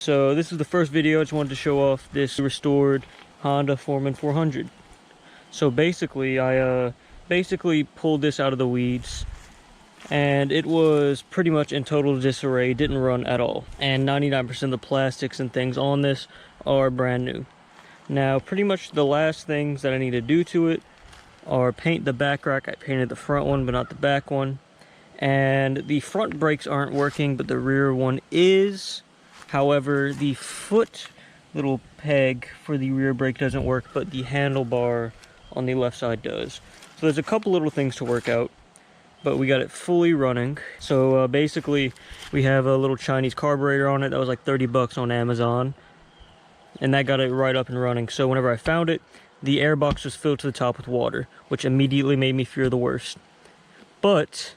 So this is the first video. I just wanted to show off this restored Honda Foreman 400. So basically, I pulled this out of the weeds, and it was pretty much in total disarray, didn't run at all. And 99% of the plastics and things on this are brand new. Now, pretty much the last things that I need to do to it are paint the back rack. I painted the front one, but not the back one. And the front brakes aren't working, but the rear one is. However, the foot little peg for the rear brake doesn't work, but the handlebar on the left side does. So there's a couple little things to work out, but we got it fully running. So basically, we have a little Chinese carburetor on it that was like 30 bucks on Amazon, and that got it right up and running. So whenever I found it, the air box was filled to the top with water, which immediately made me fear the worst. But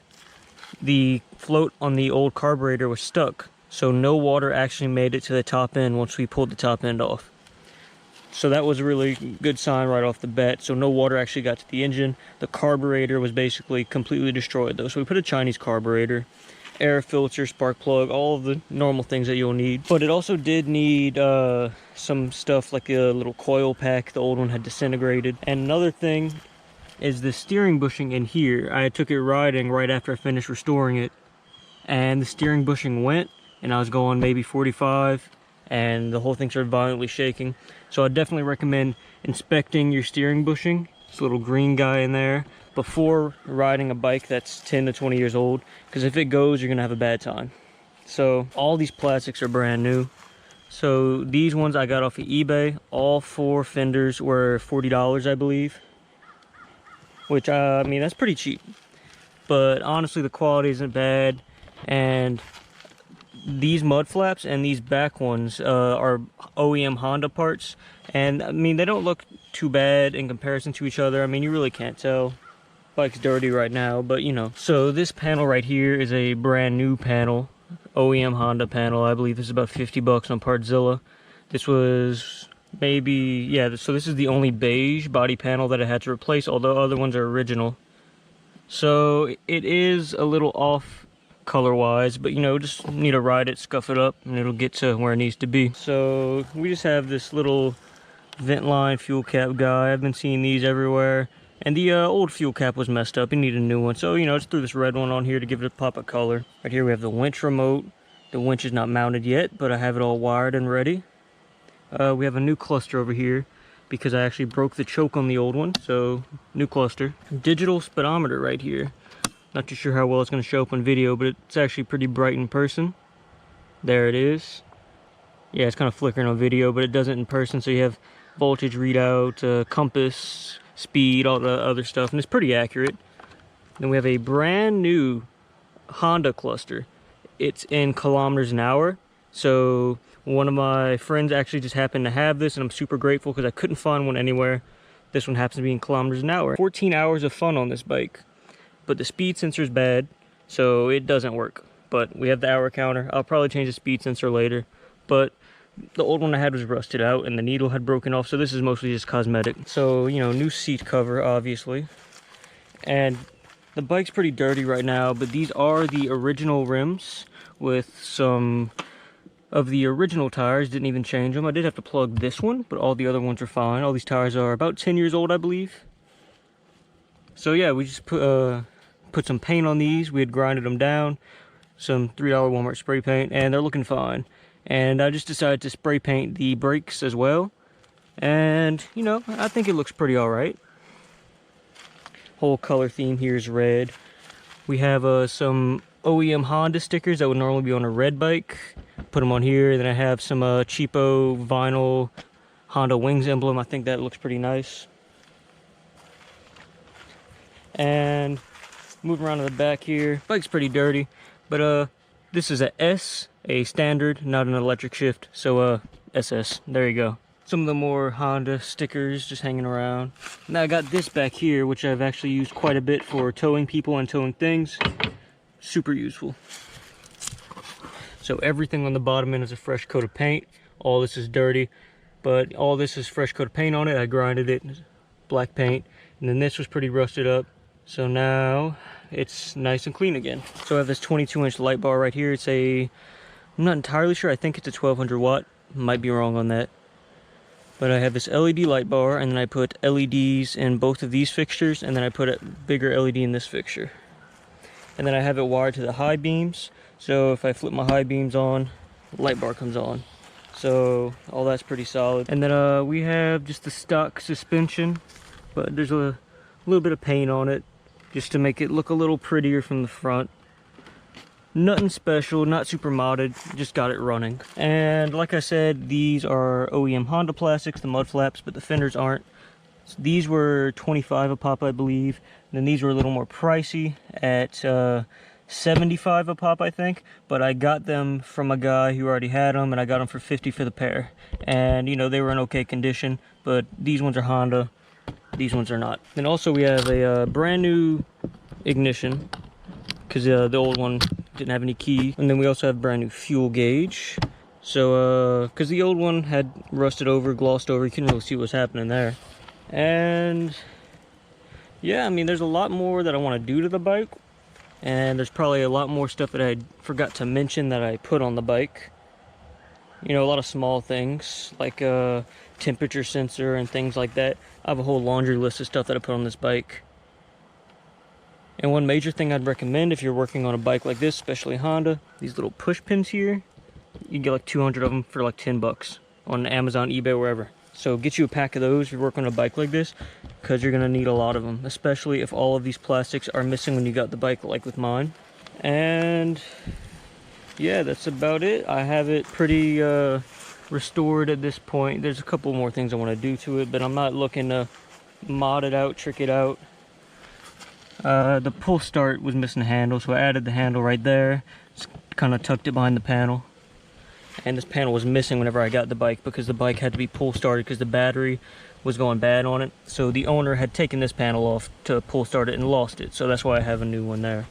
the float on the old carburetor was stuck. So no water actually made it to the top end once we pulled the top end off. So that was a really good sign right off the bat. So no water actually got to the engine. The carburetor was basically completely destroyed though. So we put a Chinese carburetor, air filter, spark plug, all of the normal things that you'll need. But it also did need some stuff like a little coil pack. The old one had disintegrated. And another thing is the steering bushing in here. I took it riding right after I finished restoring it, and the steering bushing went, and I was going maybe 45, and the whole thing started violently shaking. So I definitely recommend inspecting your steering bushing, this little green guy in there, before riding a bike that's 10 to 20 years old, because if it goes, you're gonna have a bad time. So all these plastics are brand new. So these ones I got off of eBay. All 4 fenders were $40, I believe, which I mean, that's pretty cheap. But honestly, the quality isn't bad. And these mud flaps and these back ones are OEM Honda parts, and I mean, they don't look too bad in comparison to each other. I mean, you really can't tell. Bike's dirty right now, but you know. So this panel right here is a brand new panel, OEM Honda panel. I believe this is about 50 bucks on Partzilla. This was maybe, yeah, so this is the only beige body panel that I had to replace, although other ones are original. So it is a little off color wise, but you know, just need to ride it, scuff it up, and it'll get to where it needs to be. So we just have this little vent line fuel cap guy. I've been seeing these everywhere, and the old fuel cap was messed up. You need a new one, so you know, just threw this red one on here to give it a pop of color. Right here we have the winch remote. The winch is not mounted yet, but I have it all wired and ready. We have a new cluster over here because I actually broke the choke on the old one, so new cluster. Digital speedometer right here. Not too sure how well it's going to show up on video, but it's actually pretty bright in person. There it is. Yeah, it's kind of flickering on video, but it doesn't in person. So you have voltage readout, compass, speed, all the other stuff, and it's pretty accurate. Then we have a brand new Honda cluster. It's in kilometers an hour. So one of my friends actually just happened to have this, and I'm super grateful because I couldn't find one anywhere. This one happens to be in kilometers an hour. 14 hours of fun on this bike. But the speed sensor is bad, so it doesn't work. But we have the hour counter. I'll probably change the speed sensor later. But the old one I had was rusted out, and the needle had broken off, so this is mostly just cosmetic. So, you know, new seat cover, obviously. And the bike's pretty dirty right now, but these are the original rims with some of the original tires. Didn't even change them. I did have to plug this one, but all the other ones are fine. All these tires are about 10 years old, I believe. So yeah, we just put some paint on these. We had grinded them down, some $3 Walmart spray paint, and they're looking fine. And I just decided to spray paint the brakes as well, and you know, I think it looks pretty all right. Whole color theme here is red. We have some OEM Honda stickers that would normally be on a red bike. Put them on here. Then I have some cheapo vinyl Honda Wings emblem. I think that looks pretty nice. And moving around to the back here, bike's pretty dirty, but this is a S, a standard, not an electric shift, so SS. There you go. Some of the more Honda stickers just hanging around. Now I got this back here, which I've actually used quite a bit for towing people and towing things. Super useful. So everything on the bottom end is a fresh coat of paint. All this is dirty, but all this is fresh coat of paint on it. I grinded it, black paint, and then this was pretty rusted up. So now it's nice and clean again. So I have this 22-inch light bar right here. It's a I'm not entirely sure. I think it's a 1200 watt. Might be wrong on that. But I have this LED light bar, and then I put LEDs in both of these fixtures, and then I put a bigger LED in this fixture. And then I have it wired to the high beams, so if I flip my high beams on, the light bar comes on. So all that's pretty solid. And then we have just the stock suspension, but there's a little bit of paint on it just to make it look a little prettier from the front. Nothing special, not super modded, just got it running. And like I said, these are OEM Honda plastics, the mud flaps, but the fenders aren't. So these were 25 a pop, I believe. And then these were a little more pricey at 75 a pop, I think. But I got them from a guy who already had them, and I got them for 50 for the pair. And you know, they were in okay condition, but these ones are Honda, these ones are not. And also we have a brand new ignition, because the old one didn't have any key. And then we also have brand new fuel gauge. So, because the old one had rusted over, glossed over, you couldn't really see what's happening there. And yeah, I mean, there's a lot more that I want to do to the bike. And there's probably a lot more stuff that I forgot to mention that I put on the bike. You know, a lot of small things, like a temperature sensor and things like that. I have a whole laundry list of stuff that I put on this bike. And one major thing I'd recommend if you're working on a bike like this, especially Honda, these little push pins here, you get like 200 of them for like 10 bucks on Amazon, eBay, wherever. So get you a pack of those if you're working on a bike like this, because you're gonna need a lot of them, especially if all of these plastics are missing when you got the bike, like with mine. And yeah, that's about it. I have it pretty restored at this point. There's a couple more things I want to do to it, but I'm not looking to mod it out, trick it out. The pull start was missing a handle, so I added the handle right there. Just kind of tucked it behind the panel. And this panel was missing whenever I got the bike, because the bike had to be pull started because the battery was going bad on it. So the owner had taken this panel off to pull start it and lost it. So that's why I have a new one there.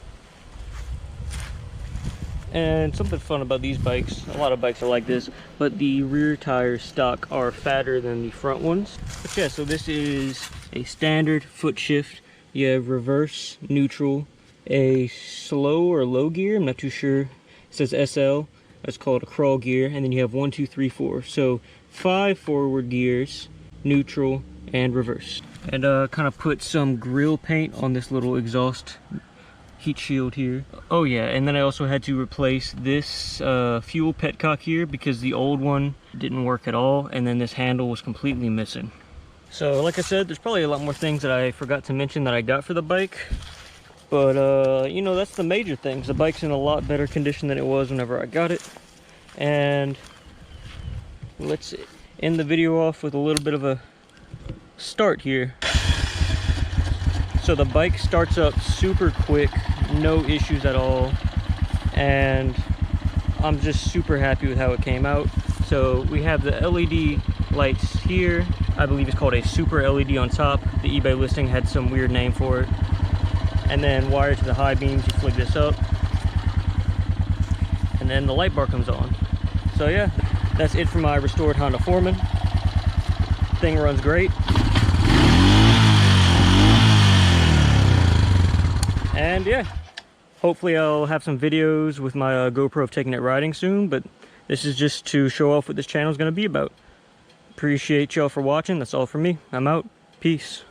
And something fun about these bikes, a lot of bikes are like this, but the rear tires stock are fatter than the front ones. But yeah, so this is a standard foot shift. You have reverse, neutral, a slow or low gear, I'm not too sure. It says SL, that's called a crawl gear, and then you have 1, 2, 3, 4. So 5 forward gears, neutral, and reverse. And kind of put some grill paint on this little exhaust heat shield here. Oh yeah, and then I also had to replace this fuel petcock here because the old one didn't work at all, and then this handle was completely missing. So like I said, there's probably a lot more things that I forgot to mention that I got for the bike. But you know, that's the major things. The bike's in a lot better condition than it was whenever I got it. And let's end the video off with a little bit of a start here. So the bike starts up super quick, no issues at all. And I'm just super happy with how it came out. So we have the LED lights here. I believe it's called a super LED on top. The eBay listing had some weird name for it. And then wired to the high beams, you flick this up. And then the light bar comes on. So yeah, that's it for my restored Honda Foreman. Thing runs great. And yeah, hopefully I'll have some videos with my GoPro of taking it riding soon, but this is just to show off what this channel is going to be about. Appreciate y'all for watching. That's all for me. I'm out. Peace.